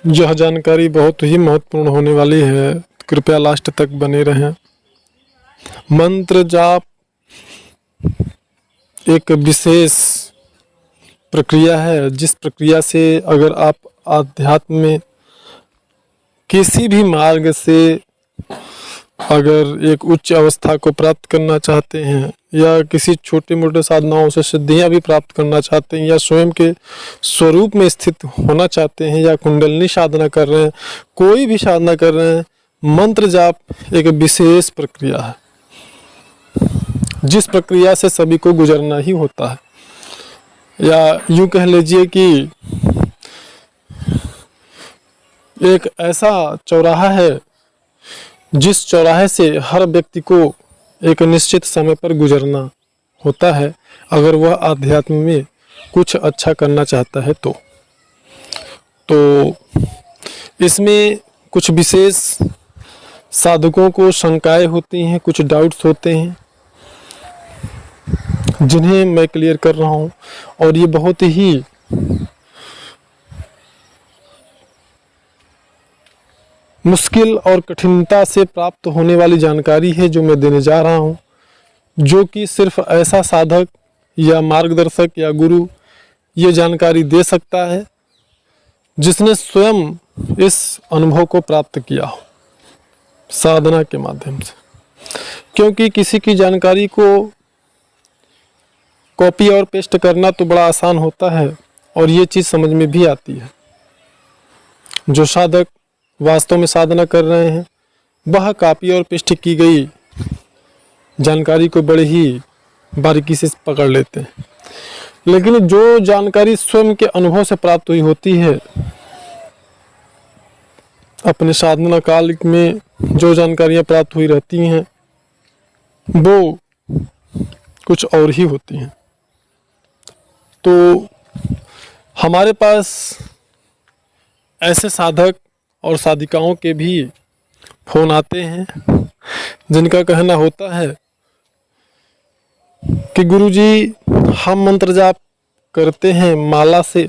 यह जानकारी बहुत ही महत्वपूर्ण होने वाली है, कृपया लास्ट तक बने रहें। मंत्र जाप एक विशेष प्रक्रिया है, जिस प्रक्रिया से अगर आप आध्यात्म में किसी भी मार्ग से अगर एक उच्च अवस्था को प्राप्त करना चाहते हैं या किसी छोटे मोटे साधनाओं से सिद्धियां भी प्राप्त करना चाहते हैं या स्वयं के स्वरूप में स्थित होना चाहते हैं या कुंडलनी साधना कर रहे हैं, कोई भी साधना कर रहे हैं, मंत्र जाप एक विशेष प्रक्रिया है जिस प्रक्रिया से सभी को गुजरना ही होता है। या यूं कह लीजिए कि एक ऐसा चौराहा है जिस चौराहे से हर व्यक्ति को एक निश्चित समय पर गुजरना होता है अगर वह आध्यात्म में कुछ अच्छा करना चाहता है तो इसमें कुछ विशेष साधकों को शंकाएं होती हैं, कुछ डाउट्स होते हैं जिन्हें मैं क्लियर कर रहा हूं, और ये बहुत ही मुश्किल और कठिनता से प्राप्त होने वाली जानकारी है जो मैं देने जा रहा हूं, जो कि सिर्फ ऐसा साधक या मार्गदर्शक या गुरु ये जानकारी दे सकता है जिसने स्वयं इस अनुभव को प्राप्त किया हो साधना के माध्यम से। क्योंकि किसी की जानकारी को कॉपी और पेस्ट करना तो बड़ा आसान होता है और ये चीज़ समझ में भी आती है। जो साधक वास्तव में साधना कर रहे हैं वह कॉपी और पेस्ट की गई जानकारी को बड़े ही बारीकी से पकड़ लेते हैं, लेकिन जो जानकारी स्वयं के अनुभव से प्राप्त हुई होती है, अपने साधना काल में जो जानकारियां प्राप्त हुई रहती हैं वो कुछ और ही होती हैं। तो हमारे पास ऐसे साधक और साधिकाओं के भी फोन आते हैं जिनका कहना होता है कि गुरुजी हम मंत्र जाप करते हैं माला से,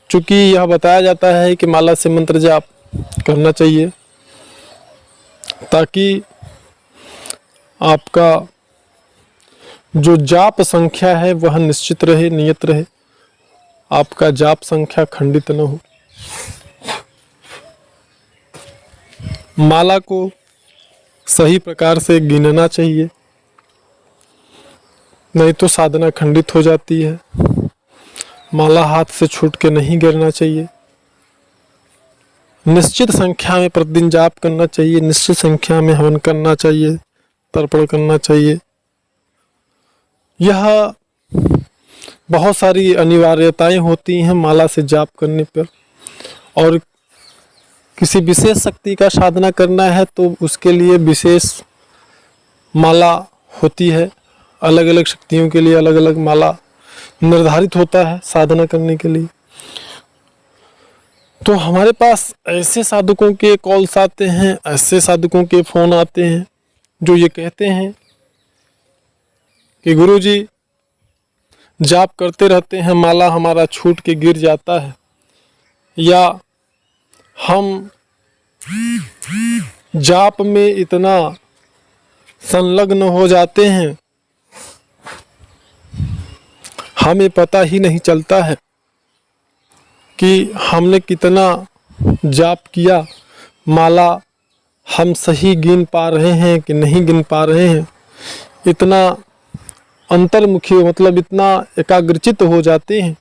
चूँकि यह बताया जाता है कि माला से मंत्र जाप करना चाहिए ताकि आपका जो जाप संख्या है वह निश्चित रहे, नियत रहे, आपका जाप संख्या खंडित न हो। माला को सही प्रकार से गिनना चाहिए, नहीं तो साधना खंडित हो जाती है। माला हाथ से छूट के नहीं गिरना चाहिए। निश्चित संख्या में प्रतिदिन जाप करना चाहिए, निश्चित संख्या में हवन करना चाहिए, तर्पण करना चाहिए। यह बहुत सारी अनिवार्यताएं होती हैं माला से जाप करने पर, और किसी विशेष शक्ति का साधना करना है तो उसके लिए विशेष माला होती है। अलग अलग शक्तियों के लिए अलग अलग माला निर्धारित होता है साधना करने के लिए। तो हमारे पास ऐसे साधकों के कॉल्स आते हैं, ऐसे साधकों के फोन आते हैं जो ये कहते हैं कि गुरुजी जाप करते रहते हैं, माला हमारा छूट के गिर जाता है, या हम जाप में इतना संलग्न हो जाते हैं हमें पता ही नहीं चलता है कि हमने कितना जाप किया, माला हम सही गिन पा रहे हैं कि नहीं गिन पा रहे हैं। इतना अंतर्मुखी मतलब इतना एकाग्रचित हो जाते हैं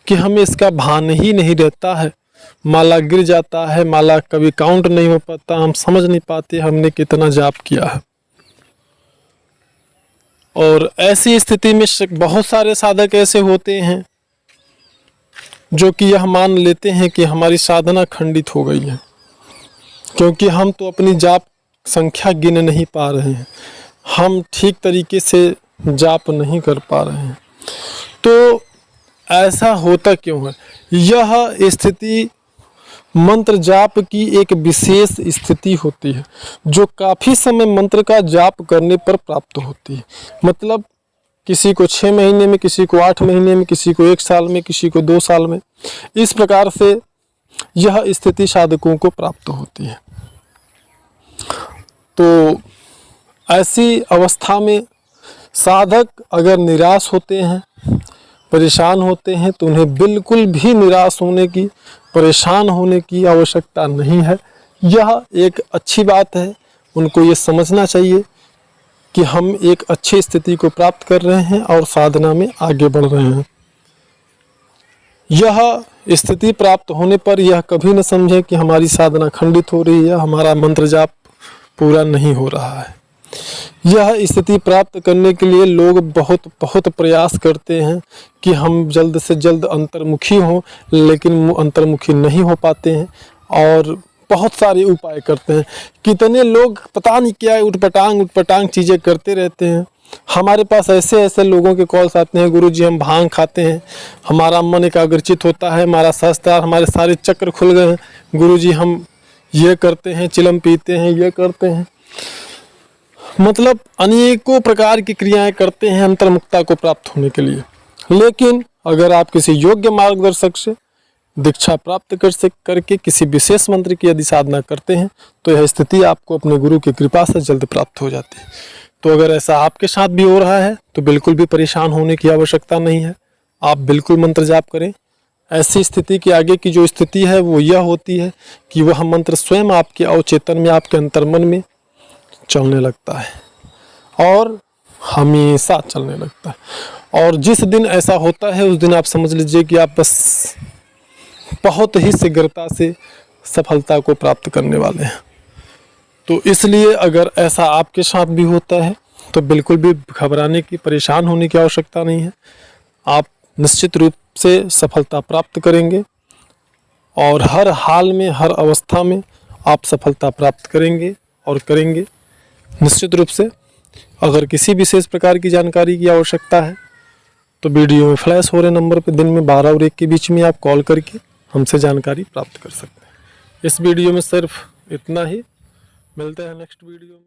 कि हमें इसका भान ही नहीं रहता है। माला गिर जाता है, माला कभी काउंट नहीं हो पाता, हम समझ नहीं पाते हमने कितना जाप किया है। और ऐसी स्थिति में बहुत सारे साधक ऐसे होते हैं जो कि यह मान लेते हैं कि हमारी साधना खंडित हो गई है, क्योंकि हम तो अपनी जाप संख्या गिन नहीं पा रहे हैं, हम ठीक तरीके से जाप नहीं कर पा रहे हैं। तो ऐसा होता क्यों है? यह स्थिति मंत्र जाप की एक विशेष स्थिति होती है जो काफ़ी समय मंत्र का जाप करने पर प्राप्त होती है। मतलब किसी को 6 महीने में, किसी को 8 महीने में, किसी को 1 साल में, किसी को 2 साल में, इस प्रकार से यह स्थिति साधकों को प्राप्त होती है। तो ऐसी अवस्था में साधक अगर निराश होते हैं, परेशान होते हैं, तो उन्हें बिल्कुल भी निराश होने की, परेशान होने की आवश्यकता नहीं है। यह एक अच्छी बात है। उनको ये समझना चाहिए कि हम एक अच्छी स्थिति को प्राप्त कर रहे हैं और साधना में आगे बढ़ रहे हैं। यह स्थिति प्राप्त होने पर यह कभी न समझें कि हमारी साधना खंडित हो रही है, हमारा मंत्र जाप पूरा नहीं हो रहा है। यह स्थिति प्राप्त करने के लिए लोग बहुत प्रयास करते हैं कि हम जल्द से जल्द अंतर्मुखी हों, लेकिन अंतर्मुखी नहीं हो पाते हैं और बहुत सारे उपाय करते हैं। कितने लोग पता नहीं क्या उटपटांग चीज़ें करते रहते हैं। हमारे पास ऐसे लोगों के कॉल्स आते हैं, गुरुजी हम भांग खाते हैं, हमारा मन एकाग्रचित होता है, हमारा सहस्त्रार, हमारे सारे चक्र खुल गए हैं, गुरुजी हम ये करते हैं, चिलम पीते हैं, ये करते हैं। मतलब अनेकों प्रकार की क्रियाएं करते हैं अंतर्मुक्ता को प्राप्त होने के लिए। लेकिन अगर आप किसी योग्य मार्गदर्शक से दीक्षा प्राप्त करके किसी विशेष मंत्र की यदि साधना करते हैं तो यह स्थिति आपको अपने गुरु की कृपा से जल्द प्राप्त हो जाती है। तो अगर ऐसा आपके साथ भी हो रहा है तो बिल्कुल भी परेशान होने की आवश्यकता नहीं है। आप बिल्कुल मंत्र जाप करें। ऐसी स्थिति के आगे की जो स्थिति है वो यह होती है कि वह मंत्र स्वयं आपके अवचेतन में, आपके अंतर्मन में चलने लगता है और हमेशा चलने लगता है। और जिस दिन ऐसा होता है उस दिन आप समझ लीजिए कि आप बस बहुत ही शीघ्रता से सफलता को प्राप्त करने वाले हैं। तो इसलिए अगर ऐसा आपके साथ भी होता है तो बिल्कुल भी घबराने की, परेशान होने की आवश्यकता नहीं है। आप निश्चित रूप से सफलता प्राप्त करेंगे और हर हाल में, हर अवस्था में आप सफलता प्राप्त करेंगे और करेंगे निश्चित रूप से। अगर किसी विशेष प्रकार की जानकारी की आवश्यकता है तो वीडियो में फ्लैश हो रहे नंबर पर दिन में 12 और 1 के बीच में आप कॉल करके हमसे जानकारी प्राप्त कर सकते हैं। इस वीडियो में सिर्फ इतना ही। मिलते हैं नेक्स्ट वीडियो में।